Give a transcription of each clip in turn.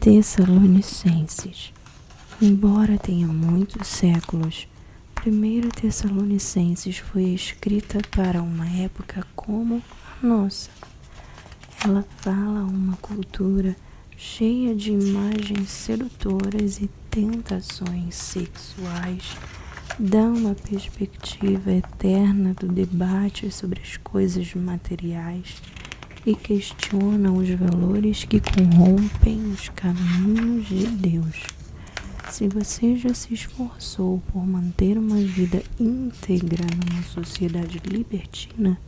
Tessalonicenses. Embora tenha muitos séculos, 1 Tessalonicenses foi escrita para uma época como a nossa. Ela fala uma cultura cheia de imagens sedutoras e tentações sexuais, dá uma perspectiva eterna do debate sobre as coisas materiais e questiona os valores que corrompem os caminhos de Deus. Se você já se esforçou por manter uma vida íntegra numa sociedade libertina,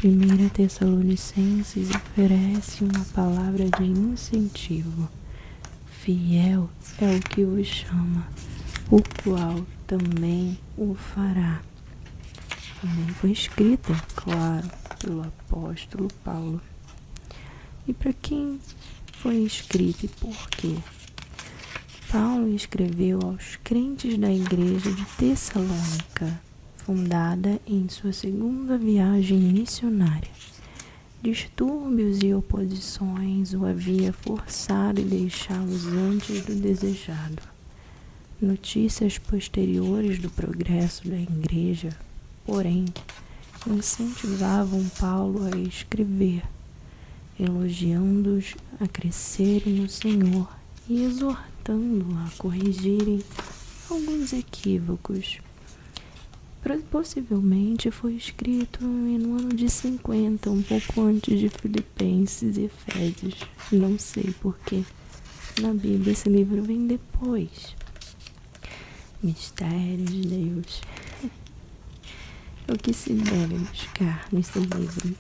1 Tessalonicenses oferece uma palavra de incentivo. Fiel é o que o chama, o qual também o fará. Também foi escrita, claro, pelo apóstolo Paulo. E para quem foi escrita e por quê? Paulo escreveu aos crentes da igreja de Tessalônica, fundada em sua segunda viagem missionária. Distúrbios e oposições o havia forçado a deixá-los antes do desejado. Notícias posteriores do progresso da igreja, porém, incentivavam Paulo a escrever, elogiando-os a crescerem no Senhor e exortando-o a corrigirem alguns equívocos. Possivelmente foi escrito no ano de 50, um pouco antes de Filipenses e Efésios. Não sei porquê. Na Bíblia esse livro vem depois. Mistérios de Deus. O que se deve buscar nesse livro?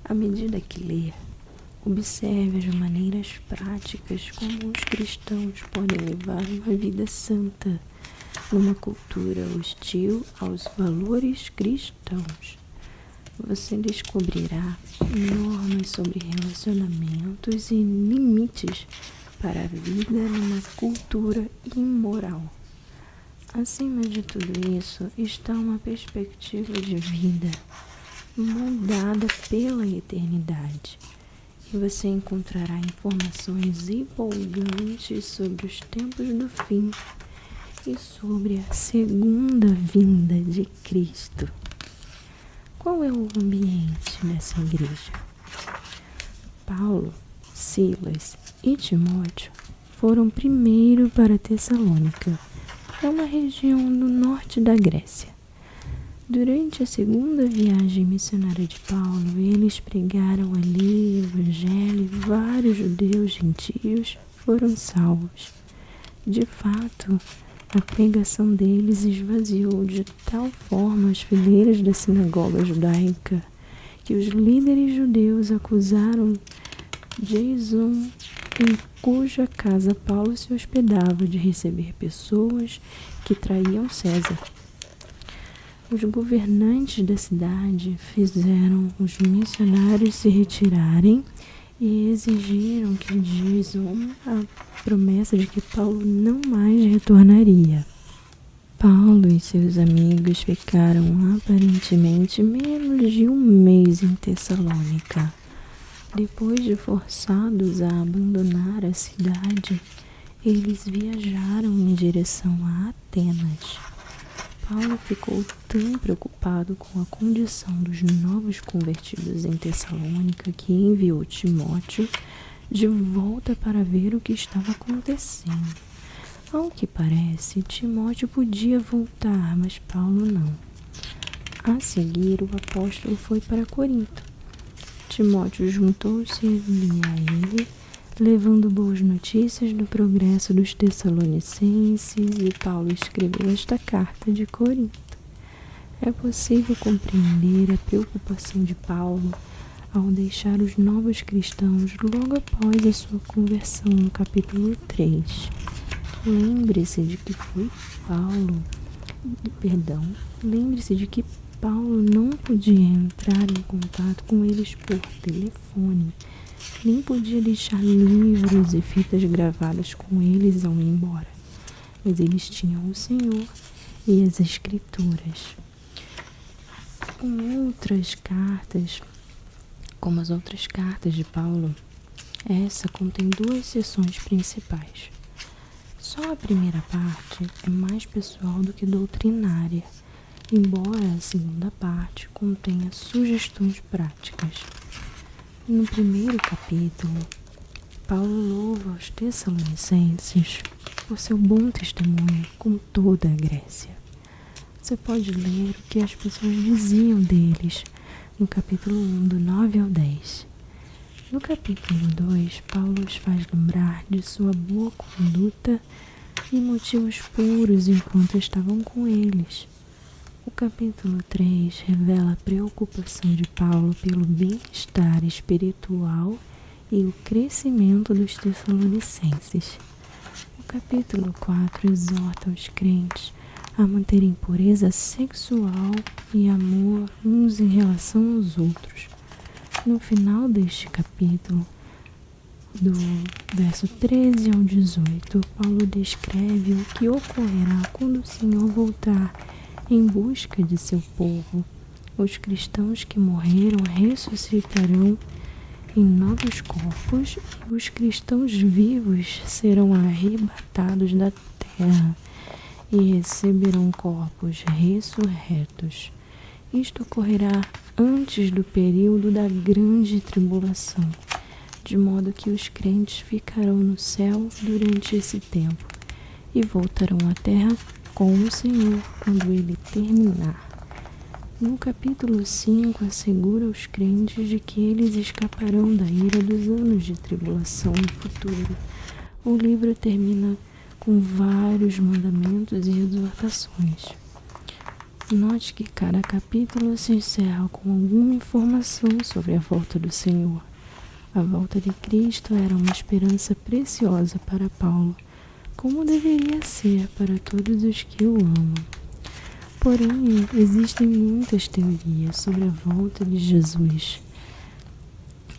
À medida que lê, observe as maneiras práticas como os cristãos podem levar uma vida santa numa cultura hostil aos valores cristãos. Você descobrirá normas sobre relacionamentos e limites para a vida numa cultura imoral. Acima de tudo isso está uma perspectiva de vida moldada pela eternidade. E você encontrará informações empolgantes sobre os tempos do fim e sobre a segunda vinda de Cristo. Qual é o ambiente dessa igreja? Paulo, Silas e Timóteo foram primeiro para Tessalônica. É uma região do norte da Grécia. Durante a segunda viagem missionária de Paulo, eles pregaram ali o evangelho e vários judeus gentios foram salvos. De fato, a pregação deles esvaziou de tal forma as fileiras da sinagoga judaica que os líderes judeus acusaram Jason, em cuja casa Paulo se hospedava, de receber pessoas que traíam César. Os governantes da cidade fizeram os missionários se retirarem e exigiram que Jason a promessa de que Paulo não mais retornaria. Paulo e seus amigos ficaram aparentemente menos de um mês em Tessalônica. Depois de forçados a abandonar a cidade, eles viajaram em direção a Atenas. Paulo ficou tão preocupado com a condição dos novos convertidos em Tessalônica que enviou Timóteo de volta para ver o que estava acontecendo. Ao que parece, Timóteo podia voltar, mas Paulo não. A seguir, o apóstolo foi para Corinto. Timóteo juntou-se a ele, levando boas notícias do progresso dos Tessalonicenses, e Paulo escreveu esta carta de Corinto. É possível compreender a preocupação de Paulo ao deixar os novos cristãos logo após a sua conversão no capítulo 3. Lembre-se de que Paulo não podia entrar em contato com eles por telefone, nem podia deixar livros e fitas gravadas com eles ao ir embora. Mas eles tinham o Senhor e as Escrituras. Como as outras cartas de Paulo, Essa contém 2 seções principais. Só a primeira parte é mais pessoal do que doutrinária, embora a segunda parte contenha sugestões práticas. No primeiro capítulo, Paulo louva os Tessalonicenses por seu bom testemunho com toda a Grécia. Você pode ler o que as pessoas diziam deles no capítulo 1, do 9 ao 10. No capítulo 2, Paulo os faz lembrar de sua boa conduta e motivos puros enquanto estavam com eles. O capítulo 3 revela a preocupação de Paulo pelo bem-estar espiritual e o crescimento dos Tessalonicenses. O capítulo 4 exorta os crentes a manterem pureza sexual e amor uns em relação aos outros. No final deste capítulo, do verso 13 ao 18, Paulo descreve o que ocorrerá quando o Senhor voltar em busca de seu povo. Os cristãos que morreram ressuscitarão em novos corpos e os cristãos vivos serão arrebatados da terra e receberão corpos ressurretos. Isto ocorrerá antes do período da grande tribulação, de modo que os crentes ficarão no céu durante esse tempo e voltarão à terra com o Senhor quando ele terminar. No capítulo 5, assegura os crentes de que eles escaparão da ira dos anos de tribulação no futuro. O livro termina com vários mandamentos e exortações. Note que cada capítulo se encerra com alguma informação sobre a volta do Senhor. A volta de Cristo era uma esperança preciosa para Paulo, como deveria ser para todos os que o amam. Porém, existem muitas teorias sobre a volta de Jesus.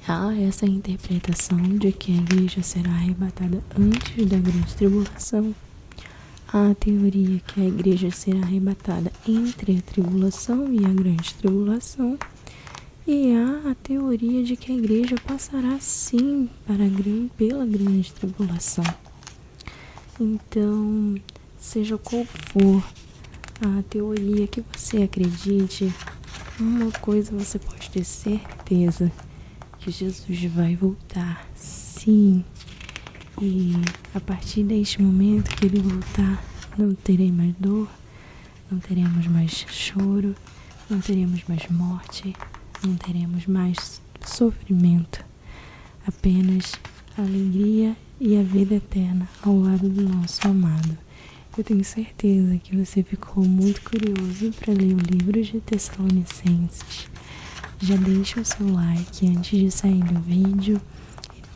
Há essa interpretação de que a igreja será arrebatada antes da grande tribulação. Há a teoria que a igreja será arrebatada entre a tribulação e a grande tribulação. E há a teoria de que a igreja passará sim pela grande tribulação. Então, seja qual for a teoria que você acredite, uma coisa você pode ter certeza, que Jesus vai voltar, sim. E a partir deste momento que ele voltar, não terei mais dor, não teremos mais choro, não teremos mais morte, não teremos mais sofrimento, apenas alegria e a vida eterna ao lado do nosso amado. Eu tenho certeza que você ficou muito curioso para ler o livro de Tessalonicenses. Já deixa o seu like antes de sair do vídeo.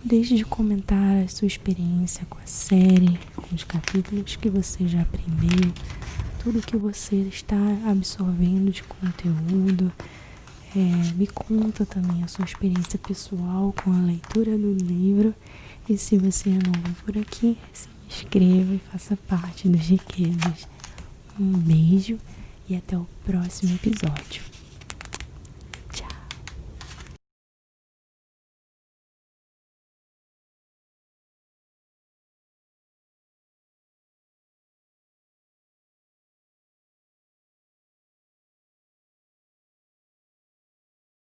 Não deixe de comentar a sua experiência com a série, com os capítulos que você já aprendeu, tudo que você está absorvendo de conteúdo. Me conta também a sua experiência pessoal com a leitura do livro. E se você é novo por aqui, se inscreva e faça parte dos Riquezas. Um beijo e até o próximo episódio.